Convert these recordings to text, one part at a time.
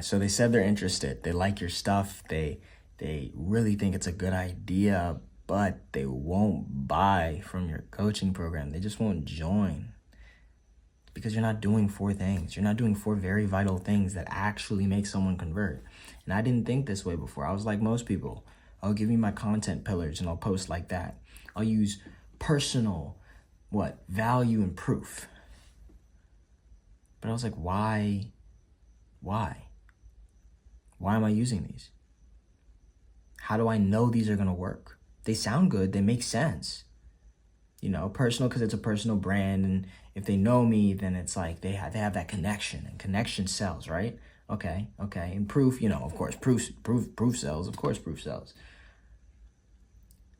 So they said they're interested. They like your stuff. They really think it's a good idea, but they won't buy from your coaching program. They just won't join because you're not doing 4 things. You're not doing 4 very vital things that actually make someone convert. And I didn't think this way before. I was like most people. I'll give you my content pillars and I'll post like that. I'll use personal, value and proof. But I was like, why? Why am I using these? How do I know these are going to work? They sound good. They make sense. Personal because it's a personal brand. And if they know me, then it's like they have that connection, and connection sells, right? Okay. And proof, of course, proof sells. Of course, proof sells.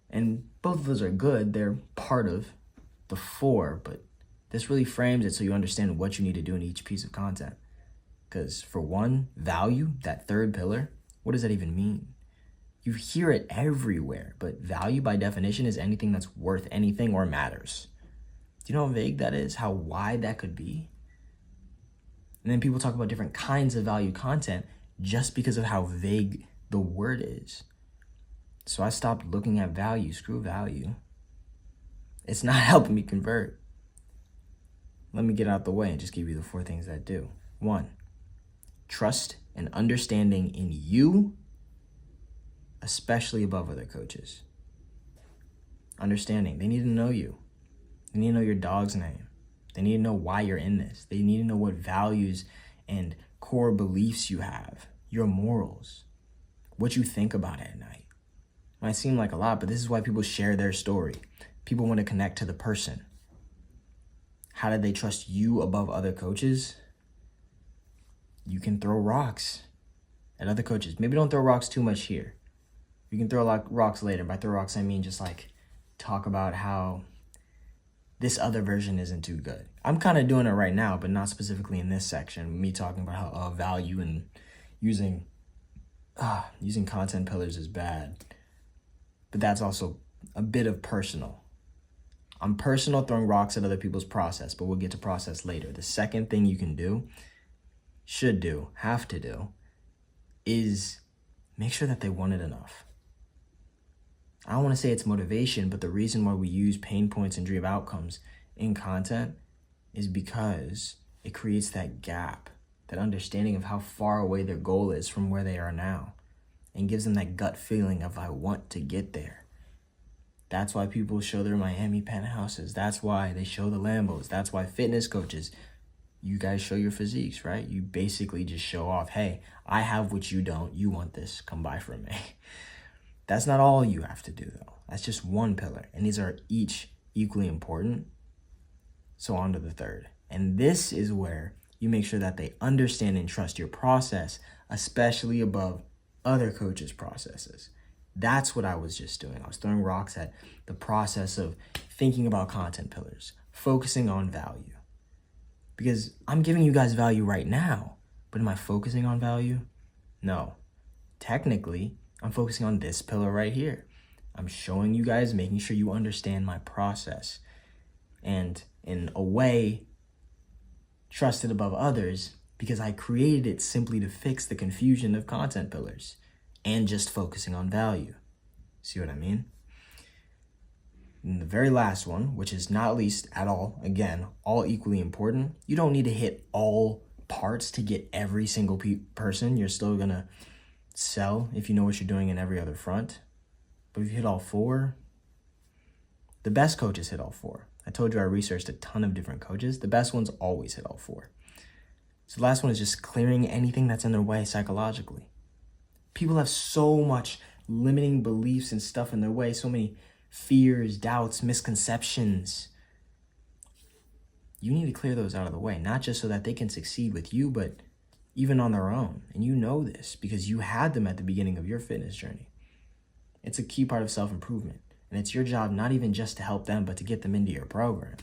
And both of those are good. They're part of the 4, but this really frames it so you understand what you need to do in each piece of content. Because for one, value, that 3rd pillar, what does that even mean? You hear it everywhere, but value by definition is anything that's worth anything or matters. Do you know how vague that is? How wide that could be? And then people talk about different kinds of value content just because of how vague the word is. So I stopped looking at value. Screw value. It's not helping me convert. Let me get out the way and just give you the 4 things that do. 1, trust and understanding in you, especially above other coaches. Understanding. They need to know you. They need to know your dog's name. They need to know why you're in this. They need to know what values and core beliefs you have, your morals, what you think about at night. It might seem like a lot, but this is why people share their story. People want to connect to the person. How did they trust you above other coaches? You can throw rocks at other coaches. Maybe don't throw rocks too much here. You can throw rocks later. By throw rocks, I mean just like talk about how this other version isn't too good. I'm kind of doing it right now, but not specifically in this section. Me talking about how value and using content pillars is bad. But that's also a bit of personal. I'm personal throwing rocks at other people's process, but we'll get to process later. The second thing you can do, have to do, is make sure that they want it enough. I don't want to say it's motivation, but the reason why we use pain points and dream outcomes in content is because it creates that gap, that understanding of how far away their goal is from where they are now, and gives them that gut feeling of, I want to get there. That's why people show their Miami penthouses. That's why they show the Lambos. That's why fitness coaches, you guys show your physiques, right? You basically just show off, hey, I have what you don't. You want this, come buy from me. That's not all you have to do, though. That's just 1 pillar. And these are each equally important. So on to the 3rd. And this is where you make sure that they understand and trust your process, especially above other coaches' processes. That's what I was just doing. I was throwing rocks at the process of thinking about content pillars, focusing on value. Because I'm giving you guys value right now, but am I focusing on value? No. Technically, I'm focusing on this pillar right here. I'm showing you guys, making sure you understand my process. And in a way, trust it above others because I created it simply to fix the confusion of content pillars and just focusing on value. See what I mean? And the very last one, which is not least at all, again, all equally important. You don't need to hit all parts to get every single person. You're still going to sell if you know what you're doing in every other front. But if you hit all 4, the best coaches hit all 4. I told you I researched a ton of different coaches. The best ones always hit all 4. So the last one is just clearing anything that's in their way psychologically. People have so much limiting beliefs and stuff in their way, so many fears, doubts, misconceptions. You need to clear those out of the way, not just so that they can succeed with you, but even on their own. And you know this because you had them at the beginning of your fitness journey. It's a key part of self-improvement. And it's your job not even just to help them, but to get them into your program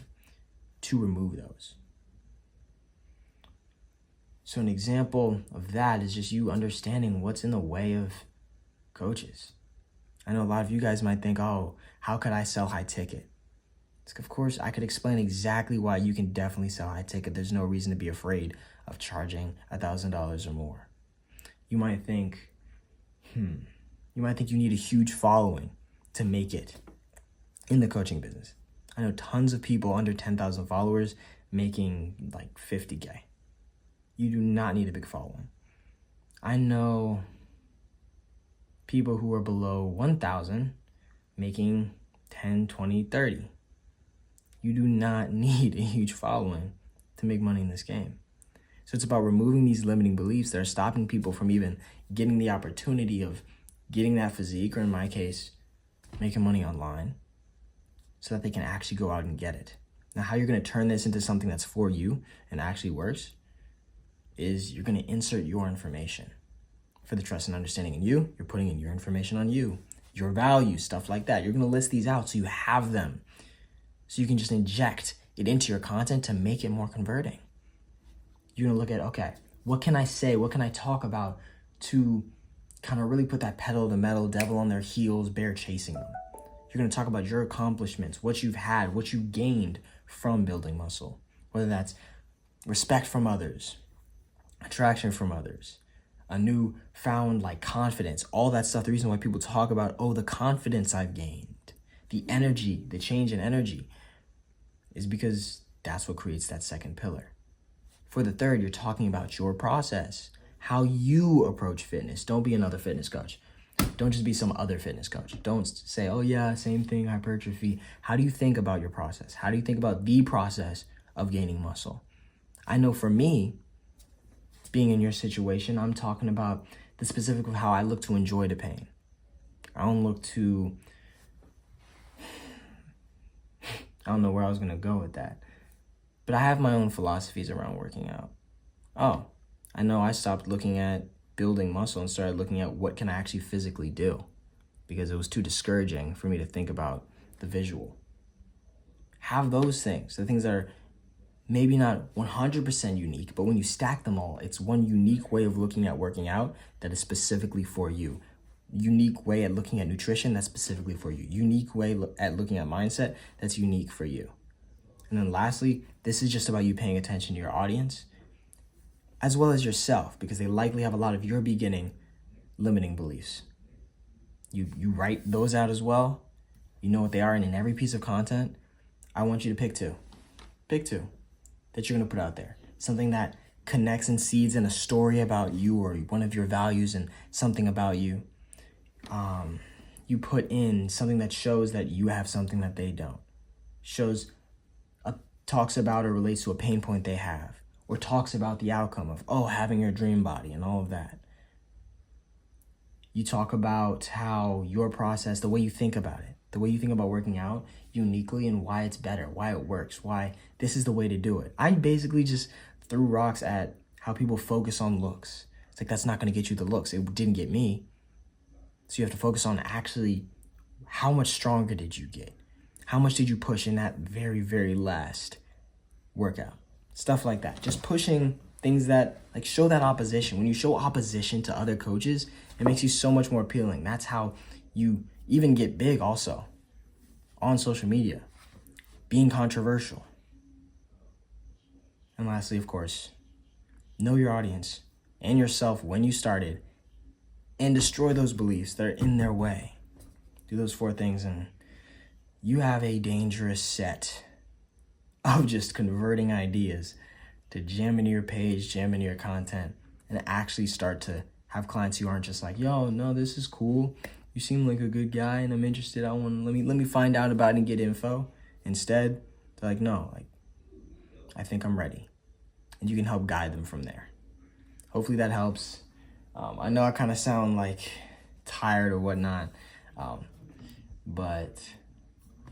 to remove those. So an example of that is just you understanding what's in the way of coaches. I know a lot of you guys might think, oh, how could I sell high ticket? It's, of course, I could explain exactly why you can definitely sell high ticket. There's no reason to be afraid of charging $1,000 or more. You might think, you need a huge following to make it in the coaching business. I know tons of people under 10,000 followers making like 50K. You do not need a big following. I know people who are below 1,000 making 10, 20, 30. You do not need a huge following to make money in this game. So it's about removing these limiting beliefs that are stopping people from even getting the opportunity of getting that physique, or in my case, making money online, so that they can actually go out and get it. Now, how you're going to turn this into something that's for you and actually works is you're going to insert your information. For the trust and understanding in you, you're putting in your information on you, your values, stuff like that. You're going to list these out so you have them, so you can just inject it into your content to make it more converting. You're going to look at, okay, what can I say? What can I talk about to kind of really put that pedal to the metal, devil on their heels, bear chasing them? You're going to talk about your accomplishments, what you've had, what you gained from building muscle, whether that's respect from others, attraction from others, a new found like confidence, all that stuff. The reason why people talk about, oh, the confidence I've gained, the energy, the change in energy, is because that's what creates that second pillar. For the third, you're talking about your process, how you approach fitness. Don't be another fitness coach. Don't just be some other fitness coach. Don't say, oh yeah, same thing, hypertrophy. How do you think about your process? How do you think about the process of gaining muscle? I know for me, being in your situation, I'm talking about the specific of how I look to enjoy the pain. I don't look to, I don't know where I was going to go with that, but I have my own philosophies around working out. Oh, I know I stopped looking at building muscle and started looking at what can I actually physically do, because it was too discouraging for me to think about the visual. Have those things, the things that are maybe not 100% unique, but when you stack them all, it's one unique way of looking at working out that is specifically for you. Unique way at looking at nutrition that's specifically for you. Unique way at looking at mindset that's unique for you. And then lastly, this is just about you paying attention to your audience as well as yourself, because they likely have a lot of your beginning limiting beliefs. You write those out as well. You know what they are, and in every piece of content, I want you to pick two. Pick two that you're going to put out there. Something that connects and seeds in a story about you or one of your values and something about you. You put in something that shows that you have something that they don't. Talks about or relates to a pain point they have, or talks about the outcome of, having your dream body and all of that. You talk about how your process, the way you think about it, the way you think about working out uniquely and why it's better, why it works, why this is the way to do it. I basically just threw rocks at how people focus on looks. It's like, that's not going to get you the looks. It didn't get me. So you have to focus on actually how much stronger did you get? How much did you push in that very, very last workout? Stuff like that. Just pushing things that like show that opposition. When you show opposition to other coaches, it makes you so much more appealing. That's how you even get big also on social media, being controversial. And lastly, of course, know your audience and yourself when you started and destroy those beliefs that are in their way. Do those 4 things and you have a dangerous set of just converting ideas to jam into your page, jam into your content, and actually start to have clients who aren't just like, yo, no, this is cool. You seem like a good guy and I'm interested. Let me find out about it and get info. Instead, they're like, no, I think I'm ready. And you can help guide them from there. Hopefully that helps. I know I kind of sound like tired or whatnot, but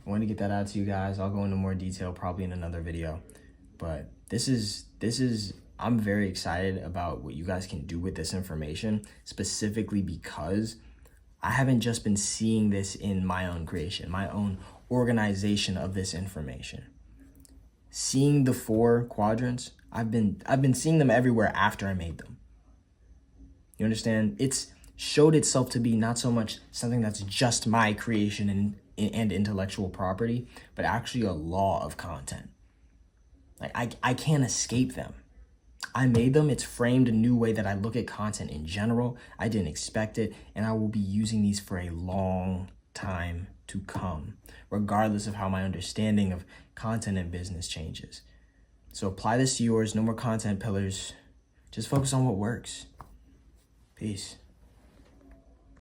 I want to get that out to you guys. I'll go into more detail probably in another video, but I'm very excited about what you guys can do with this information, specifically because I haven't just been seeing this in my own creation, my own organization of this information. Seeing the 4 quadrants, I've been seeing them everywhere after I made them. You understand? It's showed itself to be not so much something that's just my creation and intellectual property, but actually a law of content. Like I can't escape them. I made them. It's framed a new way that I look at content in general. I didn't expect it, and I will be using these for a long time to come, regardless of how my understanding of content and business changes. So apply this to yours. No more content pillars. Just focus on what works. Peace.